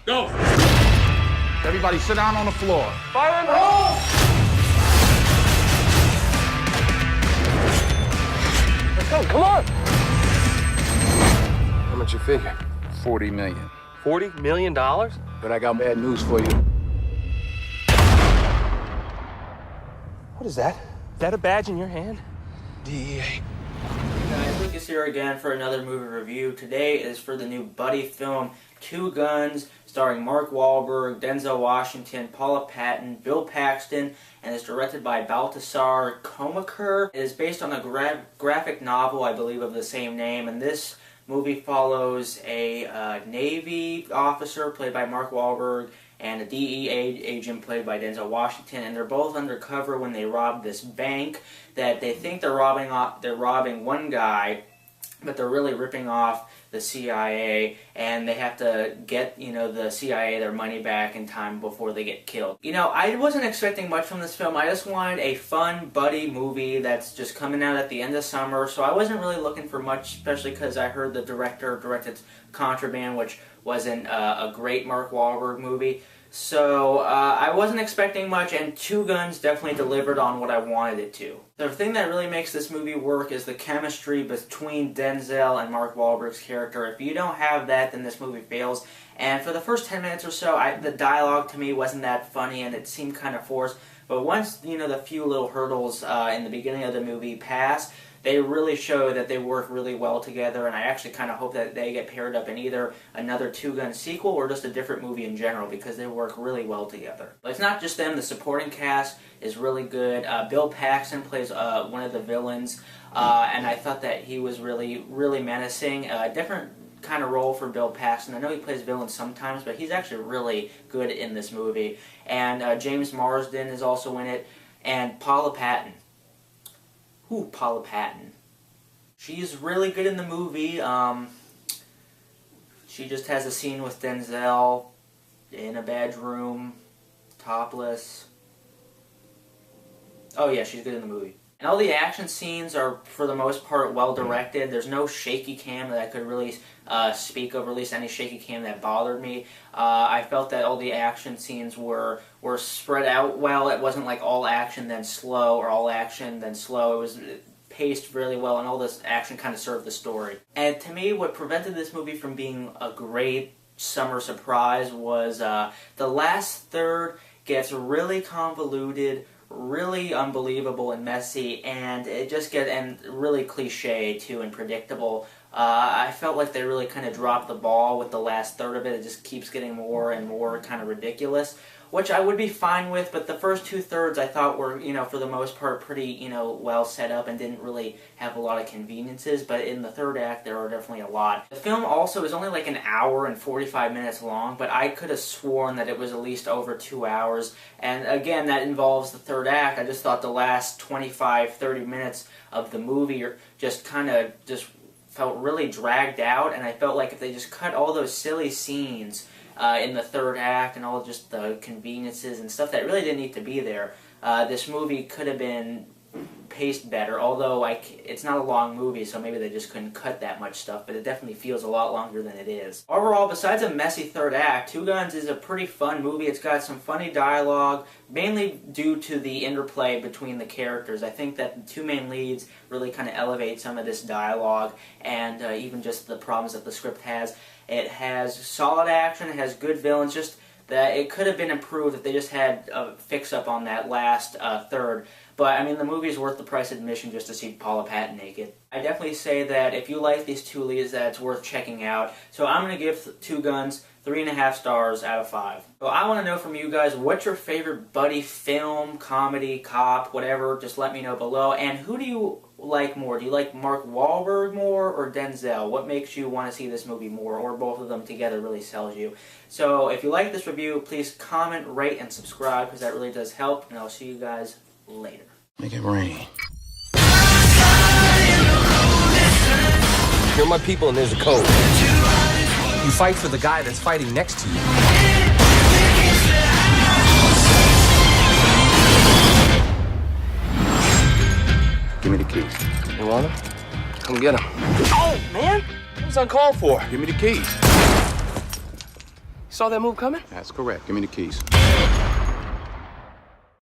Go! Everybody sit down on the floor. Fire in the hole! Let's go, come on! How much you figure? 40 million. $40 million? But I got bad news for you. What is that? Is that a badge in your hand? DEA. Guys, Lucas here again for another movie review. Today is for the new buddy film, Two Guns, starring Mark Wahlberg, Denzel Washington, Paula Patton, Bill Paxton, and is directed by Baltasar Komaker. It is based on a graphic novel, I believe, of the same name, and this movie follows a Navy officer played by Mark Wahlberg and a DEA agent played by Denzel Washington, and they're both undercover when they rob this bank that they think they're robbing one guy, but they're really ripping off the CIA, and they have to get, the CIA their money back in time before they get killed. I wasn't expecting much from this film. I just wanted a fun buddy movie that's just coming out at the end of summer, so I wasn't really looking for much, especially because I heard the director directed Contraband, which wasn't a great Mark Wahlberg movie. So I wasn't expecting much, and Two Guns definitely delivered on what I wanted it to. The thing that really makes this movie work is the chemistry between Denzel and Mark Wahlberg's character. If you don't have that, then this movie fails. And for the first 10 minutes or so, the dialogue to me wasn't that funny, and it seemed kind of forced. But once, the few little hurdles in the beginning of the movie pass, they really show that they work really well together, and I actually kind of hope that they get paired up in either another Two Gun sequel or just a different movie in general, because they work really well together. But it's not just them. The supporting cast is really good. Bill Paxton plays one of the villains, and I thought that he was really, really menacing. Different kind of role for Bill Paxton. I know he plays villains sometimes, but he's actually really good in this movie. And James Marsden is also in it, and Paula Patton. Ooh, Paula Patton. She's really good in the movie. She just has a scene with Denzel in a bedroom, topless. Oh yeah, she's good in the movie. And all the action scenes are, for the most part, well directed. There's no shaky cam that I could really speak of, or at least any shaky cam that bothered me. I felt that all the action scenes were spread out well. It wasn't like all action then slow, or all action then slow. It was paced really well, and all this action kind of served the story. And to me, what prevented this movie from being a great summer surprise was the last third gets really convoluted, really unbelievable and messy, and it just gets really cliche too and predictable. I felt like they really kind of dropped the ball with the last third of it. It just keeps getting more and more kind of ridiculous, which I would be fine with, but the first two thirds I thought were, for the most part pretty, well set up and didn't really have a lot of conveniences, but in the third act there are definitely a lot. The film also is only like an hour and 45 minutes long, but I could have sworn that it was at least over 2 hours, and again, that involves the third act. I just thought the last 25-30 minutes of the movie just felt really dragged out, and I felt like if they just cut all those silly scenes in the third act and all just the conveniences and stuff that really didn't need to be there, this movie could have been paced better, although it's not a long movie, so maybe they just couldn't cut that much stuff, but it definitely feels a lot longer than it is. Overall, besides a messy third act, Two Guns is a pretty fun movie. It's got some funny dialogue, mainly due to the interplay between the characters. I think that the two main leads really kind of elevate some of this dialogue, and even just the problems that the script has. It has solid action, it has good villains, just that it could have been improved if they just had a fix-up on that last third. But, I mean, the movie is worth the price of admission just to see Paula Patton naked. I definitely say that if you like these two leads, that it's worth checking out. So I'm going to give Two Guns 3.5 stars out of 5. So I want to know from you guys, what's your favorite buddy film, comedy, cop, whatever? Just let me know below. And who do you like more? Do you like Mark Wahlberg more or Denzel? What makes you want to see this movie more, or both of them together really sells you? So if you like this review, please comment, rate, and subscribe, because that really does help. And I'll see you guys later. Make it rain. You're my people and there's a code. You fight for the guy that's fighting next to you. Give me the keys. You want them? Come get them. Oh, man! What was uncalled for? Give me the keys. saw that move coming? That's correct. Give me the keys.